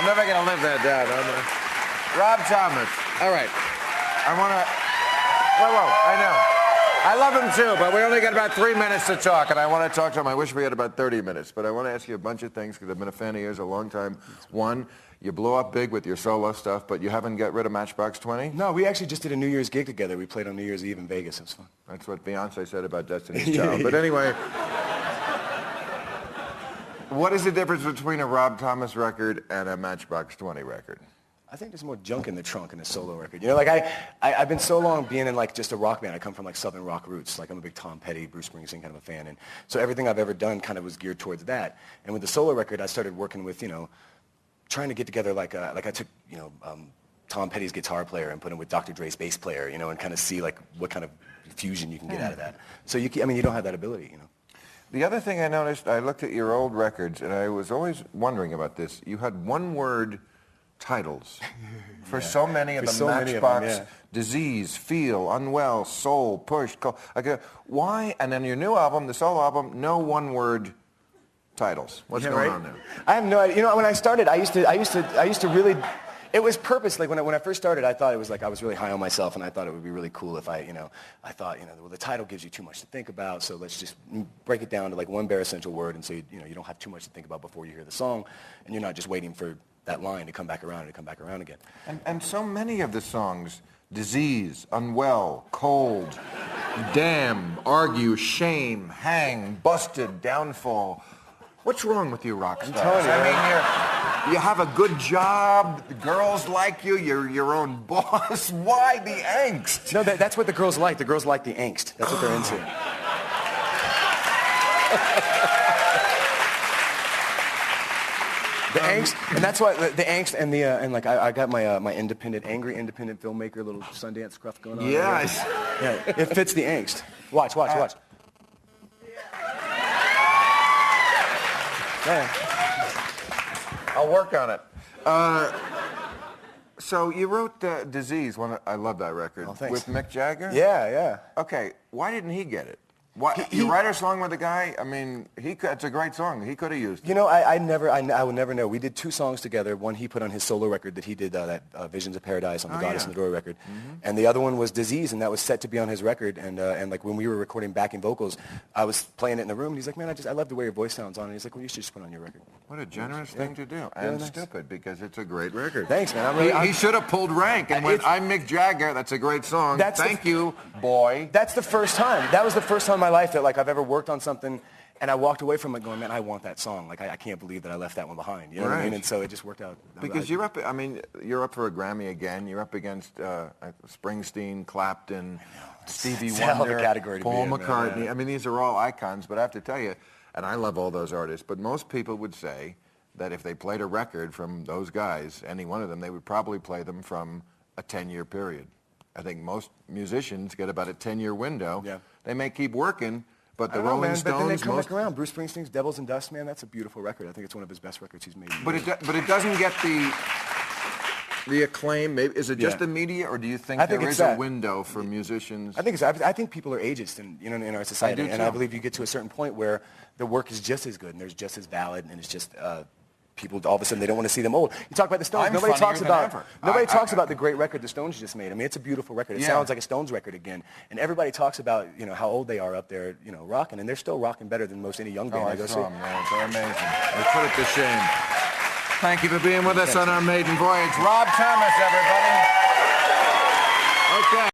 I'm never going to live that down. Rob Thomas. All right. I want to... Whoa, I know. I love him too, but we only got about 3 minutes to talk, and I want to talk to him. I wish we had about 30 minutes, but I want to ask you a bunch of things because I've been a fan of yours a long time. One, you blew up big with your solo stuff, but you haven't got rid of Matchbox 20? No, we actually just did a New Year's gig together. We played on New Year's Eve in Vegas. It was fun. That's what Beyonce said about Destiny's Child. But anyway, what is the difference between a Rob Thomas record and a Matchbox 20 record? I think there's more junk in the trunk in a solo record. You know, like I've been so long being in like just a rock band. I come from like Southern rock roots. Like I'm a big Tom Petty, Bruce Springsteen kind of a fan. And so everything I've ever done kind of was geared towards that. And with the solo record, I started working with, you know, trying to get together like I took, you know, Tom Petty's guitar player and put him with Dr. Dre's bass player, you know, and kind of see like what kind of fusion you can get out of that. So you don't have that ability, you know. The other thing I noticed, I looked at your old records, and I was always wondering about this. You had one-word titles for so many of the Matchbox, Disease, Feel, Unwell, Soul, Push, Call. Why? And then your new album, the solo album, no one-word titles. What's going on there? I have no idea. You know, when I started, I used to really. It was purposely, when I first started, I thought it was like I was really high on myself, and I thought it would be really cool if I thought, well, the title gives you too much to think about, so let's just break it down to like one bare essential word, and so you don't have too much to think about before you hear the song, and you're not just waiting for that line to come back around and come back around again. And so many of the songs, Disease, Unwell, Cold, Damn, Argue, Shame, Hang, Busted, Downfall. What's wrong with you rock stars? I'm telling you, I mean, you have a good job, the girls like you, you're your own boss. Why the angst? No, that's what the girls like. The girls like the angst. That's what they're into. The angst, and that's why the angst and the and like I got my my angry independent filmmaker little Sundance scruff going on. Yes. Yeah, it fits the angst. Watch. Yeah. I'll work on it. So you wrote Disease, I love that record, with Mick Jagger? Yeah. Okay, why didn't he get it? Why, you write a song with a guy, I mean, it's a great song. He could have used it. You know, I will never know. We did 2 songs together. One he put on his solo record that he did, that Visions of Paradise on the Goddess in the Door record. Mm-hmm. And the other one was Disease, and that was set to be on his record. And like when we were recording backing vocals, I was playing it in the room, and he's like, man, I love the way your voice sounds on it. He's like, well, you should just put it on your record. What a generous thing to do. And nice. Stupid, because it's a great record. Thanks, man. He should have pulled rank and went, I'm Mick Jagger. That's a great song. Thank you, boy. That's the first time. That was the first time in my life that like I've ever worked on something, and I walked away from it going, man, I want that song. Like, I can't believe that I left that one behind. You know what I mean? And so it just worked out. Because you're up for a Grammy again. You're up against Springsteen, Clapton, Stevie Wonder, Paul McCartney. I mean, these are all icons, but I have to tell you, and I love all those artists, but most people would say that if they played a record from those guys, any one of them, they would probably play them from a 10-year period. I think most musicians get about a 10-year window. Yeah. They may keep working, but the Rolling Stones... But then they come back around. Bruce Springsteen's Devils and Dust, man, that's a beautiful record. I think it's one of his best records he's made. But it doesn't get the acclaim. Maybe, is it just the media, or do you think there is a window for musicians? I think people are ageist in our society. And I believe you get to a certain point where the work is just as good, and there's just as valid, and it's just... people all of a sudden they don't want to see them old. You talk about the Stones. Nobody talks about the great record the Stones just made. I mean, it's a beautiful record. It sounds like a Stones record again. And everybody talks about how old they are up there, rocking, and they're still rocking better than most any young band I go see. Man. They're amazing. They put it to shame. Thank you for being with us on our maiden voyage, Rob Thomas, everybody. Okay.